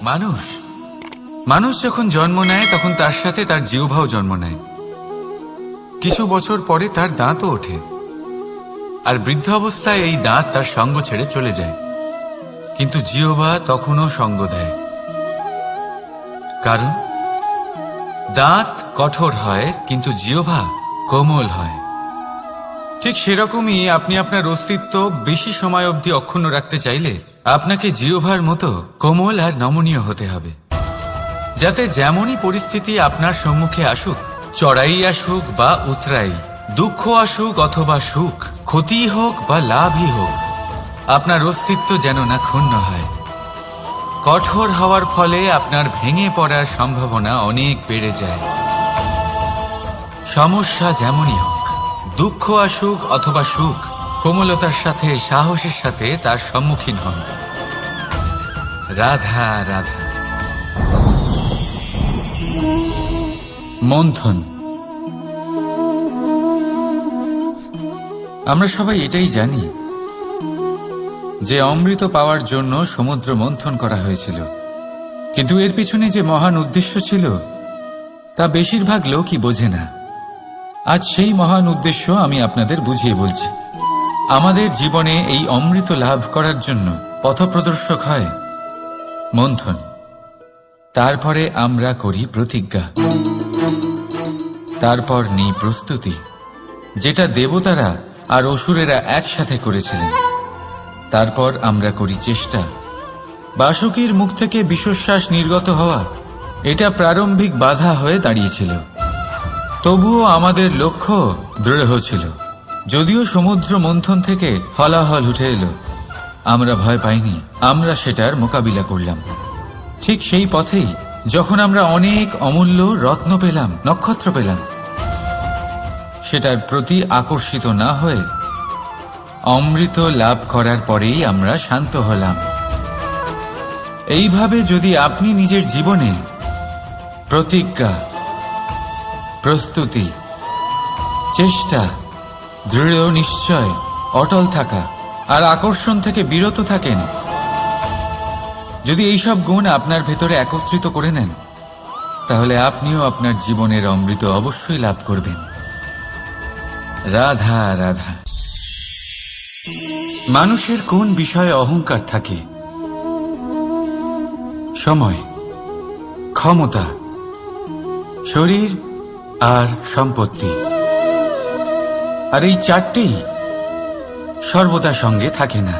মানুষ যখন জন্ম নেয় তখন তার সাথে তার জিহ্বাও জন্ম নেয়। কিছু বছর পরে তার দাঁতও ওঠে, আর বৃদ্ধ অবস্থায় এই দাঁত তার সঙ্গ ছেড়ে চলে যায়। কিন্তু জিহ্বা তখনও সঙ্গ দেয়, কারণ দাঁত কঠোর হয় কিন্তু জিহ্বা কোমল হয়। ঠিক সেরকমই আপনি আপনার অস্তিত্ব বেশি সময় অবধি অক্ষুণ্ণ রাখতে চাইলে আপনাকে জিহ্বার মতো কোমল আর নমনীয় হতে হবে, যাতে যেমনই পরিস্থিতি আপনার সম্মুখে আসুক, চড়াই আসুক বা উতরাই, দুঃখ আসুক অথবা সুখ, ক্ষতি হোক বা লাভই হোক, আপনার অস্তিত্ব যেন না ক্ষুণ্ণ হয়। কঠোর হওয়ার ফলে আপনার ভেঙে পড়ার সম্ভাবনা অনেক বেড়ে যায়। সমস্যা যেমনই হোক, দুঃখ আসুক অথবা সুখ, কোমলতার সাথে সাহসের সাথে তার সম্মুখীন হন। রাধা রাধা। মন্থন। আমরা সবাই এটাই জানি যে অমৃত পাওয়ার জন্য সমুদ্র মন্থন করা হয়েছিল, কিন্তু এর পিছনে যে মহান উদ্দেশ্য ছিল তা বেশিরভাগ লোকই বোঝে না। আজ সেই মহান উদ্দেশ্য আমি আপনাদের বুঝিয়ে বলছি। আমাদের জীবনে এই অমৃত লাভ করার জন্য পথপ্রদর্শক হয় মন্থন। তারপরে আমরা করি প্রতিজ্ঞা, তারপর নিই প্রস্তুতি, যেটা দেবতারা আর অসুরেরা একসাথে করেছিলেন। তারপর আমরা করি চেষ্টা। বাসুকীর মুখ থেকে বিশ্বশ্বাস নির্গত হওয়া এটা প্রারম্ভিক বাধা হয়ে দাঁড়িয়েছিল, তবুও আমাদের লক্ষ্য দৃঢ় ছিল। যদিও সমুদ্র মন্থন থেকে হলাহল উঠে এলো, আমরা ভয় পাইনি, আমরা সেটার মোকাবিলা করলাম। ঠিক সেই পথেই যখন আমরা অনেক অমূল্য রত্ন পেলাম, নক্ষত্র পেলাম, সেটার প্রতি আকর্ষিত না হয়ে অমৃত লাভ করার পরেই আমরা শান্ত হলাম। এইভাবে যদি আপনি নিজের জীবনে প্রতিজ্ঞা, প্রস্তুতি, চেষ্টা, দৃঢ় নিশ্চয়, অটল থাকা আর আকর্ষণ থেকে বিরত থাকেন, যদি এইসব গুণ আপনার ভেতরে একত্রিত করে নেন, তাহলে আপনিও আপনার জীবনের অমৃত অবশ্যই লাভ করবেন। রাধা রাধা। মানুষের কোন বিষয়ে অহংকার থাকে? সময়, ক্ষমতা, শরীর আর সম্পত্তি। আর এই চারটেই সর্বদা সঙ্গে থাকে না।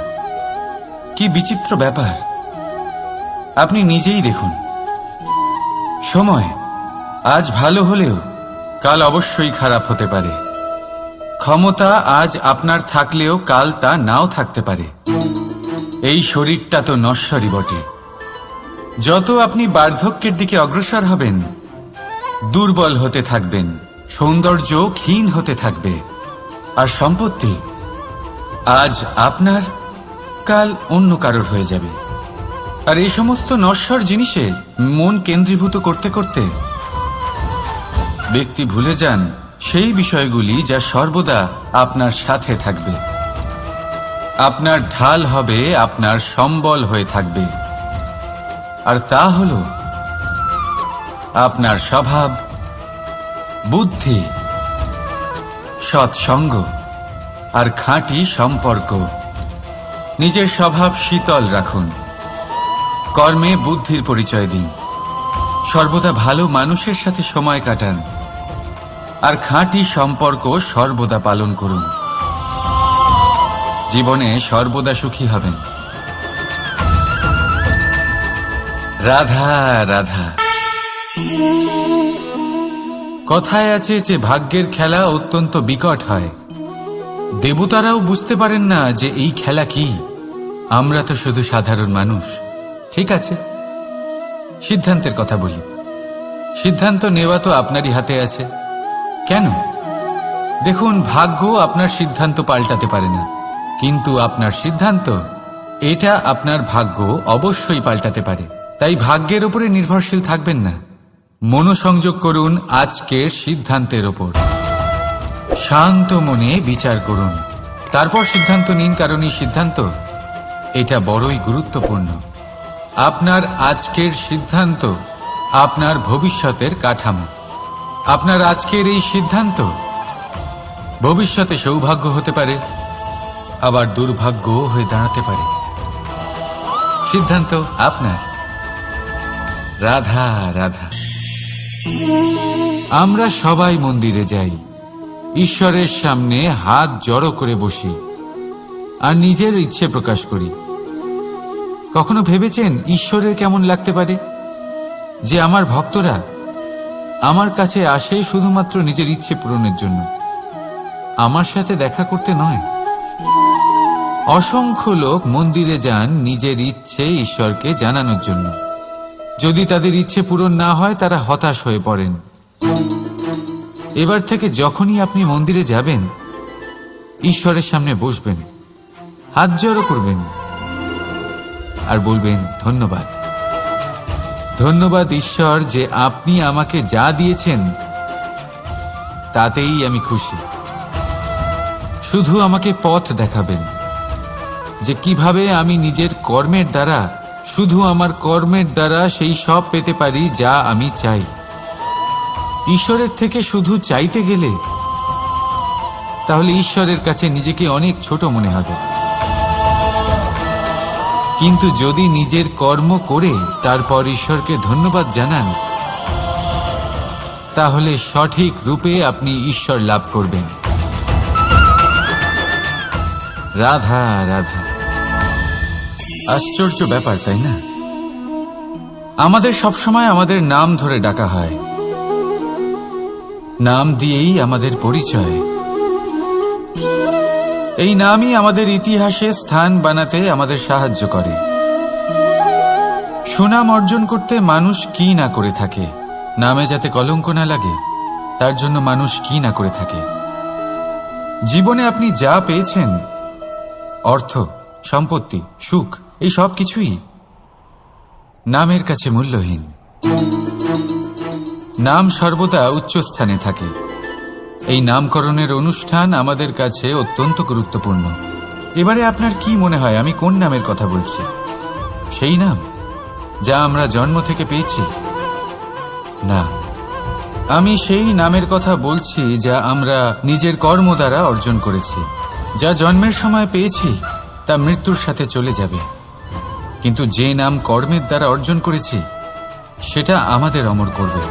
কি বিচিত্র ব্যাপার! আপনি নিজেই দেখুন। সময় আজ ভালো হলেও কাল অবশ্যই খারাপ হতে পারে। ক্ষমতা আজ আপনার থাকলেও কাল তা নাও থাকতে পারে। এই শরীরটা তো নশ্বরই বটে। যত আপনি বার্ধক্যের দিকে অগ্রসর হবেন, দুর্বল হতে থাকবেন, সৌন্দর্য ক্ষীণ হতে থাকবে। আর সম্পত্তি আজ আপনার, কাল অন্য কারোর হয়ে যাবে। আর এই সমস্ত নশ্বর জিনিসে মন কেন্দ্রীভূত করতে করতে ব্যক্তি ভুলে যান সেই বিষয়গুলি যা সর্বদা আপনার সাথে থাকবে, আপনার ঢাল হবে, আপনার সম্বল হয়ে থাকবে। আর তা হল আপনার স্বভাব, বুদ্ধি, সৎসঙ্গ আর খাঁটি সম্পর্ক। নিজের স্বভাব শীতল রাখুন, কর্মে বুদ্ধির পরিচয় দিন, সর্বদা ভালো মানুষের সাথে সময় কাটান, আর খাঁটি সম্পর্ক সর্বদা পালন করুন। জীবনে সর্বদা সুখী হবেন। রাধা রাধা। কথায় আছে যে ভাগ্যের খেলা অত্যন্ত বিকট হয়। দেবতারাও বুঝতে পারেন না যে এই খেলা কি। আমরা তো শুধু সাধারণ মানুষ। ঠিক আছে, সিদ্ধান্তের কথা বলি। সিদ্ধান্ত নেওয়া তো আপনারই হাতে আছে। কেন? দেখুন, ভাগ্য আপনার সিদ্ধান্ত পাল্টাতে পারে না, কিন্তু আপনার সিদ্ধান্ত, এটা আপনার ভাগ্য অবশ্যই পাল্টাতে পারে। তাই ভাগ্যের উপরে নির্ভরশীল থাকবেন না। মনোসংযোগ করুন আজকের সিদ্ধান্তের ওপর। শান্ত মনে বিচার করুন, তারপর সিদ্ধান্ত নিন, কারণ এই সিদ্ধান্ত এটা বড়ই গুরুত্বপূর্ণ। আপনার আজকের সিদ্ধান্ত আপনার ভবিষ্যতের কাঠামো। আপনার আজকের এই সিদ্ধান্ত ভবিষ্যতে সৌভাগ্য হতে পারে, আবার দুর্ভাগ্য হয়ে দাঁড়াতে পারে। সিদ্ধান্ত আপনার। রাধা রাধা। আমরা সবাই মন্দিরে যাই, ঈশ্বরের সামনে হাত জড়ো করে বসি আর নিজের ইচ্ছে প্রকাশ করি। কখনো ভেবেছেন ঈশ্বরের কেমন লাগতে পারে যে আমার ভক্তরা আমার কাছে আসে শুধুমাত্র নিজের ইচ্ছে পূরণের জন্য, আমার সাথে দেখা করতে নয়? অসংখ্য লোক মন্দিরে যান নিজের ইচ্ছে ঈশ্বরকে জানানোর জন্য। যদি তাদের ইচ্ছে পূরণ না হয় তারা হতাশ হয়ে পড়েন। এবার থেকে যখনই আপনি মন্দিরে যাবেন, ঈশ্বরের সামনে বসবেন, হাত জড়ো করবেন আর বলবেন, ধন্যবাদ, ধন্যবাদ ঈশ্বর যে আপনি আমাকে যা দিয়েছেন তাতেই আমি খুশি। শুধু আমাকে পথ দেখাবেন যে কিভাবে আমি নিজের কর্মের দ্বারা, শুধু আমার কর্মের দ্বারা সেই সব পেতে পারি যা আমি চাই। ঈশ্বরের থেকে শুধু চাইতে গেলে তাহলে ঈশ্বরের কাছে নিজেকে অনেক ছোট মনে হবে। কিন্তু যদি নিজের কর্ম করে তারপর ঈশ্বরকে ধন্যবাদ জানান, তাহলে সঠিক রূপে আপনি ঈশ্বর লাভ করবেন। রাধা রাধা। আশ্চর্য ব্যাপার, তাই না? আমাদের সবসময় আমাদের নাম ধরে ডাকা হয়, নাম দিয়েই আমাদের পরিচয়। এই নামই আমাদের ইতিহাসে স্থান বানাতে আমাদের সাহায্য করে। সুনাম অর্জন করতে মানুষ কি না করে থাকে, নামে যাতে কলঙ্ক না লাগে তার জন্য মানুষ কি না করে থাকে। জীবনে আপনি যা পেয়েছেন, অর্থ, সম্পত্তি, সুখ, এই সব কিছুই নামের কাছে মূল্যহীন। নাম সর্বদা উচ্চ স্থানে থাকে। এই নামকরণের অনুষ্ঠান আমাদের কাছে অত্যন্ত গুরুত্বপূর্ণ। এবারে আপনার কি মনে হয় আমি কোন নামের কথা বলছি? সেই নাম যা আমরা জন্ম থেকে পেয়েছি? না, আমি সেই নামের কথা বলছি যা আমরা নিজের কর্ম দ্বারা অর্জন করেছি। যা জন্মের সময় পেয়েছি তা মৃত্যুর সাথে চলে যাবে, কিন্তু যে নাম কর্মের দ্বারা অর্জন করেছি সেটা আমাদের অমর করবে।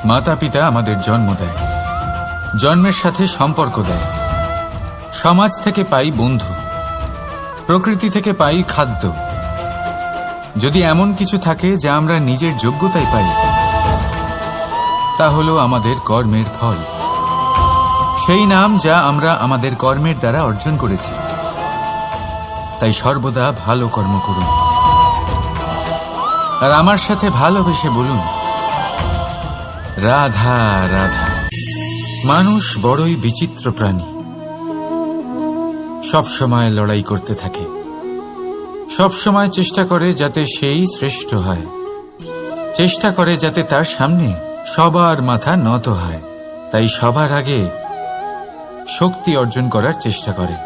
মাতা পিতা আমাদের জন্ম দেয়, জন্মের সাথে সম্পর্ক দেয়, সমাজ থেকে পাই বন্ধু, প্রকৃতি থেকে পাই খাদ্য। যদি এমন কিছু থাকে যা আমরা নিজের যোগ্যতায় পাই, তা হলো আমাদের কর্মের ফল। সেই নাম যা আমরা আমাদের কর্মের দ্বারা অর্জন করেছি। তাই সর্বদা ভালো কর্ম করুন আর আমার সাথে ভালোবেসে বলুন, রাধা রাধা। মানুষ বড়ই বিচিত্র প্রাণী, সব সময় লড়াই করতে থাকে, সব সময় চেষ্টা করে যাতে সেই শ্রেষ্ঠ হয়, চেষ্টা করে যাতে তার সামনে সবার মাথা নত হয়। তাই সবার আগে শক্তি অর্জন করার চেষ্টা করে।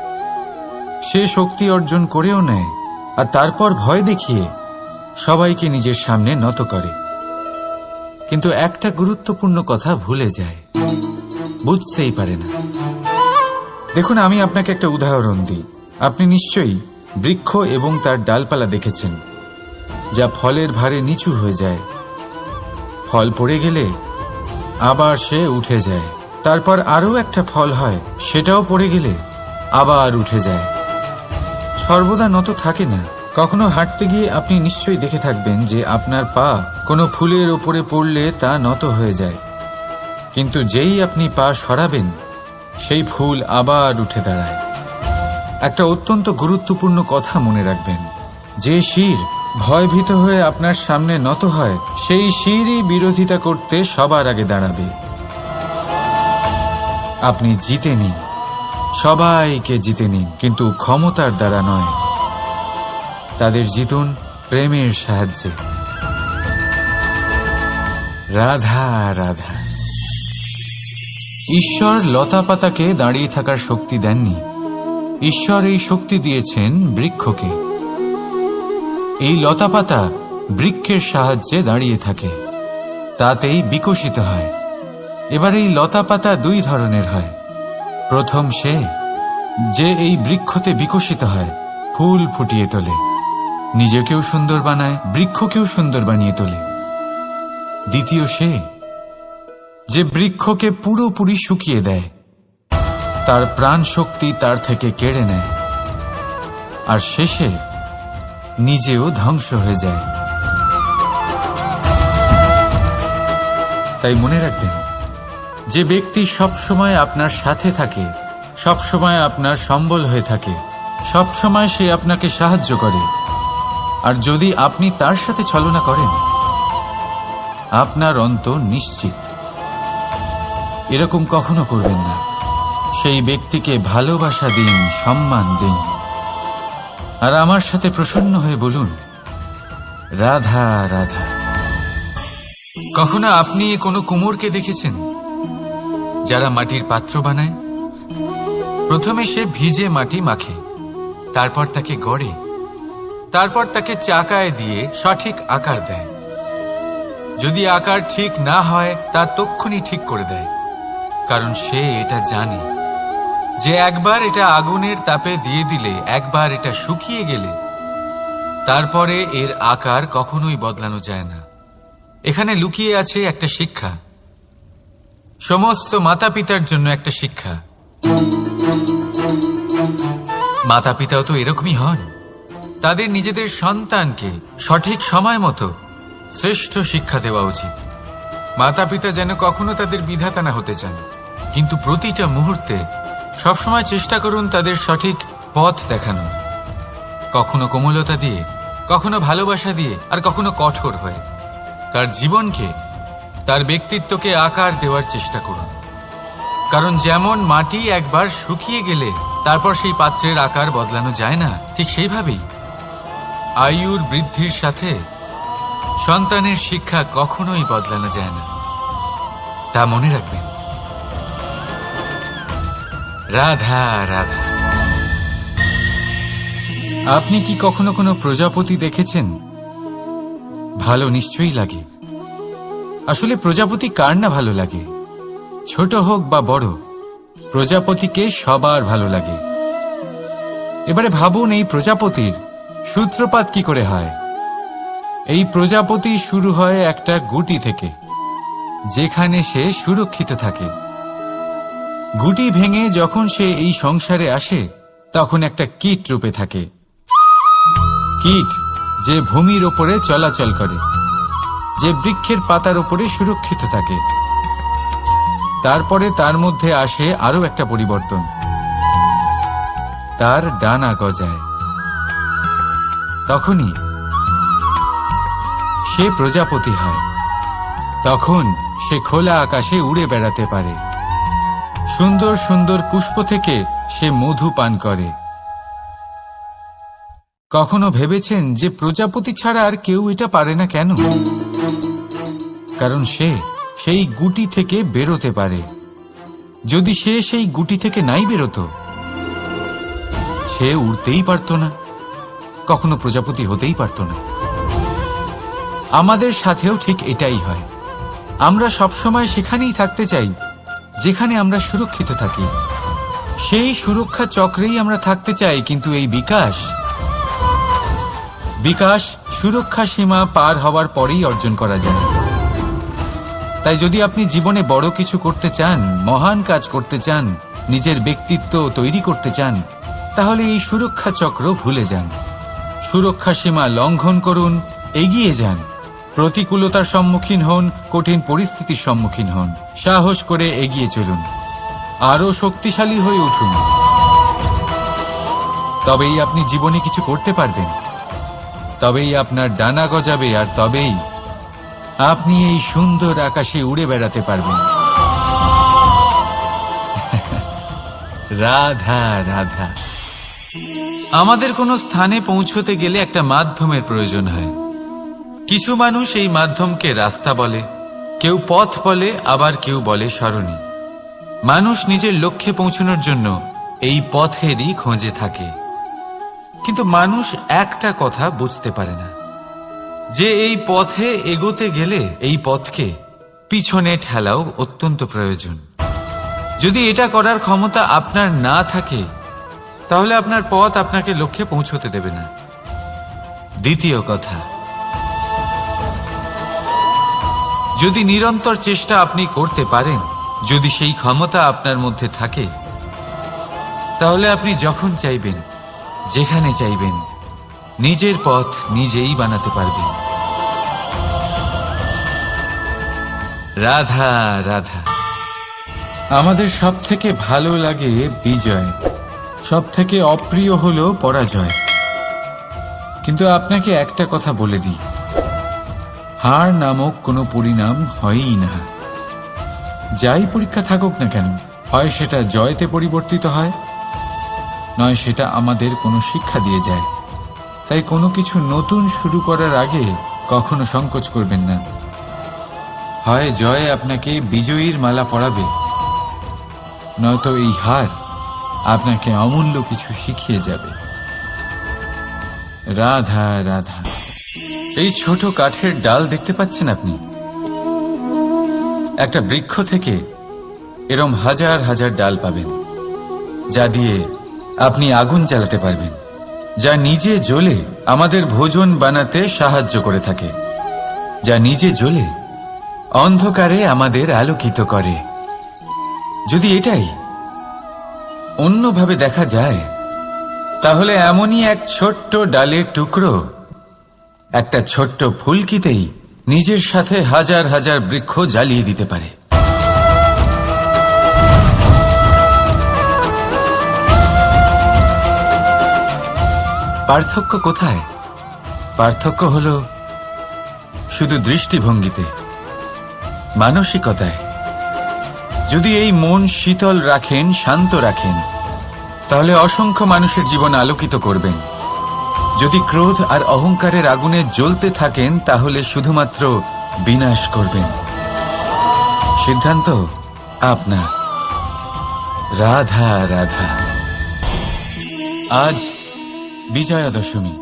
সে শক্তি অর্জন করেও নেয় আর তারপর ভয় দেখিয়ে সবাইকে নিজের সামনে নত করে। কিন্তু একটা গুরুত্বপূর্ণ কথা ভুলে যায়, বুঝতেই পারে না। দেখুন, আমি আপনাকে একটা উদাহরণ দিই। আপনি নিশ্চয়ই বৃক্ষ এবং তার ডালপালা দেখেছেন, যা ফলের ভারে নিচু হয়ে যায়। ফল পড়ে গেলে আবার সে উঠে যায়, তারপর আরও একটা ফল হয়, সেটাও পড়ে গেলে আবার উঠে যায়, সর্বদা নত থাকে না। কখনো হাঁটতে গিয়ে আপনি নিশ্চয়ই দেখে থাকবেন যে আপনার পা কোনো ফুলের ওপরে পড়লে তা নত হয়ে যায়, কিন্তু যেই আপনি পা সরাবেন সেই ফুল আবার উঠে দাঁড়ায়। একটা অত্যন্ত গুরুত্বপূর্ণ কথা মনে রাখবেন, যে শির ভয়ভীত হয়ে আপনার সামনে নত হয়, সেই শিরই বিরোধিতা করতে সবার আগে দাঁড়াবে। আপনি জিতে নিন, সবাইকে জিতে নিন, কিন্তু ক্ষমতার দ্বারা নয়। তাদের জিতুন প্রেমের সাহায্যে। রাধা রাধা। ঈশ্বর লতা পাতাকে দাঁড়িয়ে থাকার শক্তি দেননি, ঈশ্বর এই শক্তি দিয়েছেন বৃক্ষকে। এই লতাপাতা বৃক্ষের সাহায্যে দাঁড়িয়ে থাকে, তাতেই বিকশিত হয়। এবার এই লতাপাতা দুই ধরনের হয়। প্রথম সে যে এই বৃক্ষতে বিকশিত হয়, ফুল ফুটিয়ে তোলে, নিজেকেও সুন্দর বানায়, বৃক্ষকেও সুন্দর বানিয়ে তোলে। দ্বিতীয় সে যে বৃক্ষকে পুরোপুরি শুকিয়ে দেয়, তার প্রাণ শক্তি তার থেকে কেড়ে নেয়, আর শেষে নিজেও ধ্বংস হয়ে যায়। তাই মনে রাখবেন, যে ব্যক্তি সবসময় আপনার সাথে থাকে, সবসময় আপনার সম্বল হয়ে থাকে, সবসময় সে আপনাকে সাহায্য করে, আর যদি আপনি তার সাথে ছলনা করেন, আপনার অন্ত নিশ্চিত। এরকম কখনো করবেন না। সেই ব্যক্তিকে ভালোবাসা দিন, সম্মান দিন, আর আমার সাথে প্রসন্ন হয়ে বলুন, রাধা রাধা। কখনো আপনি কোনো কুমোরকে দেখেছেন যারা মাটির পাত্র বানায়? প্রথমে সে ভিজে মাটি মাখে, তারপর তাকে গড়ে, তারপর তাকে চাকায় দিয়ে সঠিক আকার দেয়। যদি আকার ঠিক না হয় তা তক্ষুনি ঠিক করে দেয়, কারণ সে এটা জানে যে একবার এটা আগুনের তাপে দিয়ে দিলে, একবার এটা শুকিয়ে গেলে তারপরে এর আকার কখনোই বদলানো যায় না। এখানে লুকিয়ে আছে একটা শিক্ষা, সমস্ত মাতা পিতার জন্য একটা শিক্ষা। মাতা পিতাও তো এরকমই হন। তাদের নিজেদের সন্তানকে সঠিক সময় মতো শ্রেষ্ঠ শিক্ষা দেওয়া উচিত। মাতা পিতা যেন কখনো তাদের বিধাতা না হতে চান, কিন্তু প্রতিটা মুহূর্তে সবসময় চেষ্টা করুন তাদের সঠিক পথ দেখানো, কখনো কোমলতা দিয়ে, কখনো ভালোবাসা দিয়ে, আর কখনো কঠোর হয়ে। তার জীবনকে, তার ব্যক্তিত্বকে আকার দেওয়ার চেষ্টা করুন, কারণ যেমন মাটি একবার শুকিয়ে গেলে তারপর সেই পাত্রের আকার বদলানো যায় না, ঠিক সেইভাবেই আয়ুর বৃদ্ধির সাথে সন্তানের শিক্ষা কখনোই বদলানো যায় না। তা মনে রাখবেন। রাধা রাধা। আপনি কি কখনো কোনো প্রজাপতি দেখেছেন? ভালো নিশ্চয়ই লাগে। আসলে প্রজাপতি কার না ভালো লাগে? ছোট হোক বা বড়, প্রজাপতিকে সবার ভালো লাগে। এবারে ভাবুন, এই প্রজাপতির সূত্রপাত কি করে হয়? এই প্রজাপতি শুরু হয় একটা গুটি থেকে, যেখানে সে সুরক্ষিত থাকে। গুটি ভেঙে যখন সে এই সংসারে আসে, তখন একটা কীট রূপে থাকে। কীট যে ভূমির ওপরে চলাচল করে, যে বৃক্ষের পাতার ওপরে সুরক্ষিত থাকে। তারপরে তার মধ্যে আসে আরো একটা পরিবর্তন, তার ডানা গজায়। তখনই সে প্রজাপতি হয়। তখন সে খোলা আকাশে উড়ে বেড়াতে পারে। সুন্দর সুন্দর পুষ্প থেকে সে মধু পান করে। কখনো ভেবেছেন যে প্রজাপতি ছাড়া আর কেউ এটা পারে না কেন? কারণ সে সেই গুটি থেকে বেরোতে পারে। যদি সে সেই গুটি থেকে নাই বেরোতো, সে উড়তেই পারত না, কখনো প্রজাপতি হতেই পারত না। আমাদের সাথেও ঠিক এটাই হয়। আমরা সবসময় সেখানেই থাকতে চাই যেখানে আমরা সুরক্ষিত থাকি। সেই সুরক্ষা চক্রেই আমরা থাকতে চাই, কিন্তু এই বিকাশ সুরক্ষা সীমা পার হওয়ার পরেই অর্জন করা যায়। তাই যদি আপনি জীবনে বড় কিছু করতে চান, মহান কাজ করতে চান, নিজের ব্যক্তিত্ব তৈরি করতে চান, তাহলে এই সুরক্ষা চক্র ভুলে যান। সুরক্ষা সীমা লঙ্ঘন করুন, এগিয়ে যান, প্রতিকূলতার সম্মুখীন হন, কঠিন পরিস্থিতির সম্মুখীন হন, সাহস করে এগিয়ে চলুন, আরো শক্তিশালী হয়ে উঠুন। তবেই আপনি জীবনে কিছু করতে পারবেন, তবেই আপনার ডানা গজাবে, আর তবেই আপনি এই সুন্দর আকাশে উড়ে বেড়াতে পারবেন। রাধা রাধা। আমাদের কোনো স্থানে পৌঁছতে গেলে একটা মাধ্যমের প্রয়োজন হয়। কিছু মানুষ এই মাধ্যমকে রাস্তা বলে, কেউ পথ বলে, আবার কেউ বলে সরণি। মানুষ নিজের লক্ষ্যে পৌঁছানোর জন্য এই পথেরই খোঁজে থাকে। কিন্তু মানুষ একটা কথা বুঝতে পারে না, যে এই পথে এগোতে গেলে এই পথকে পিছনে ঠেলাও অত্যন্ত প্রয়োজন। যদি এটা করার ক্ষমতা আপনার না থাকে, তাহলে আপনার পথ আপনাকে লক্ষ্যে পৌঁছতে দেবে না। দ্বিতীয় কথা, যদি নিরন্তর চেষ্টা আপনি করতে পারেন, যদি সেই ক্ষমতা আপনার মধ্যে থাকে, তাহলে আপনি যখন চাইবেন, যেখানে চাইবেন, নিজের পথ নিজেই বানাতে পারবেন। রাধা রাধা। আমাদের সব থেকে ভালো লাগে বিজয়, সব থেকে অপ্রিয় হলো পরাজয়। কিন্তু আপনাকে একটা কথা বলে দিই, হার নামক কোনো পরিণাম হয়ই না। যাই পরীক্ষা থাকুক না কেন, হয় সেটা জয়তে পরিবর্তিত হয়, নয় সেটা আমাদের কোনো শিক্ষা দিয়ে যায়। তাই কোনো কিছু নতুন শুরু করার আগে কখনো সংকোচ করবেন না। হয় জয় আপনাকে বিজয়ীর মালা পরাবে, নয়তো এই হার আপনাকে অমূল্য কিছু শিখিয়ে যাবে। রাধা রাধা। এই ছোট কাঠের ডাল দেখতে পাচ্ছেন আপনি? একটা বৃক্ষ থেকে এরম হাজার হাজার ডাল পাবেন, যা দিয়ে আপনি আগুন জ্বালাতে পারবেন, যা নিজে জ্বলে আমাদের ভোজন বানাতে সাহায্য করে থাকে, যা নিজে জ্বলে অন্ধকারে আমাদের আলোকিত করে। যদি এটাই অন্যভাবে দেখা যায়, তাহলে এমনই এক ছোট্ট ডালের টুকরো একটা ছোট্ট ফুলকিতেই নিজের সাথে হাজার হাজার বৃক্ষ জ্বালিয়ে দিতে পারে। পার্থক্য কোথায়? পার্থক্য হলো শুধু দৃষ্টিভঙ্গিতে, মানসিকতায়। যদি এই মন শীতল রাখেন, শান্ত রাখেন, তাহলে অসংখ্য মানুষের জীবন আলোকিত করবেন। যদি ক্রোধ আর অহংকারের আগুনে জ্বলতে থাকেন, তাহলে শুধুমাত্র বিনাশ করবেন। সিদ্ধান্ত আপনার। রাধা রাধা। আজ বিজয়া দশমী,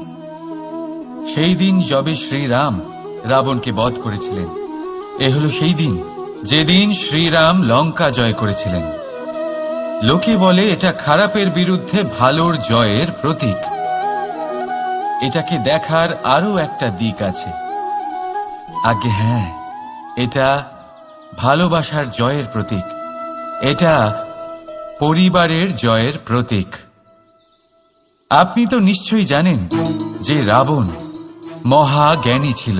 সেই দিন যবে শ্রীরাম রাবণকে বধ করেছিলেন। এ হলো সেই দিন যেদিন শ্রীরাম লঙ্কা জয় করেছিলেন। লোকে বলে এটা খারাপের বিরুদ্ধে ভালোর জয়ের প্রতীক। এটাকে দেখার আরো একটা দিক আছে। আগে হ্যাঁ, এটা ভালোবাসার জয়ের প্রতীক, এটা পরিবারের জয়ের প্রতীক। আপনি তো নিশ্চয়ই জানেন যে রাবণ মহা জ্ঞানী ছিল,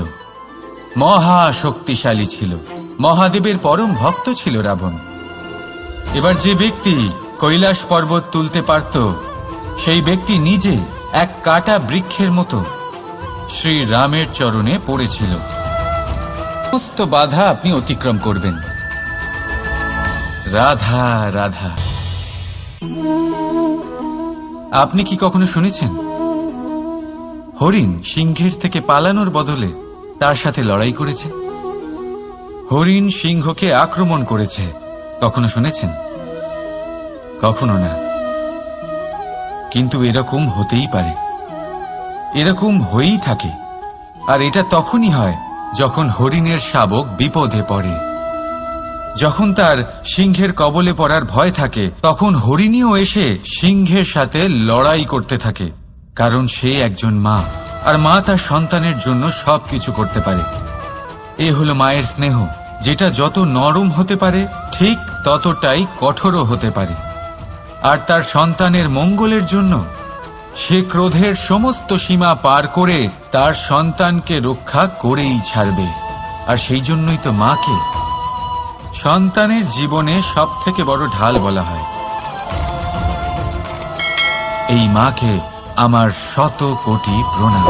মহা শক্তিশালী ছিল, মহাদেবের পরম ভক্ত ছিল রাবণ। এবার যে ব্যক্তি কৈলাস পর্বত তুলতে পারত, সেই ব্যক্তি নিজে এক কাটা বৃক্ষের মতো শ্রী রামের চরণে পড়েছিল। সমস্ত বাধা আপনি অতিক্রম করবেন। রাধা রাধা। আপনি কি কখনো শুনেছেন হরিণ সিংহের থেকে পালানোর বদলে তার সাথে লড়াই করেছে? হরিণ সিংহকে আক্রমণ করেছে, কখনো শুনেছেন? কখনো না। কিন্তু এরকম হতেই পারে, এরকম হয়েই থাকে। আর এটা তখনই হয় যখন হরিণের শাবক বিপদে পড়ে। যখন তার সিংহের কবলে পড়ার ভয় থাকে, তখন হরিণীও এসে সিংহের সাথে লড়াই করতে থাকে। কারণ সে একজন মা, আর মা তার সন্তানের জন্য সবকিছু করতে পারে। এ হলো মায়ের স্নেহ, যেটা যত নরম হতে পারে ঠিক ততটাই কঠোরও হতে পারে। আর তার সন্তানের মঙ্গলের জন্য সে ক্রোধের সমস্ত সীমা পার করে তার সন্তানকে রক্ষা করেই ছাড়বে। আর সেই জন্যই তো মাকে সন্তানের জীবনে সব থেকে বড় ঢাল বলা হয়। এই মাকে আমার শত কোটি প্রণাম।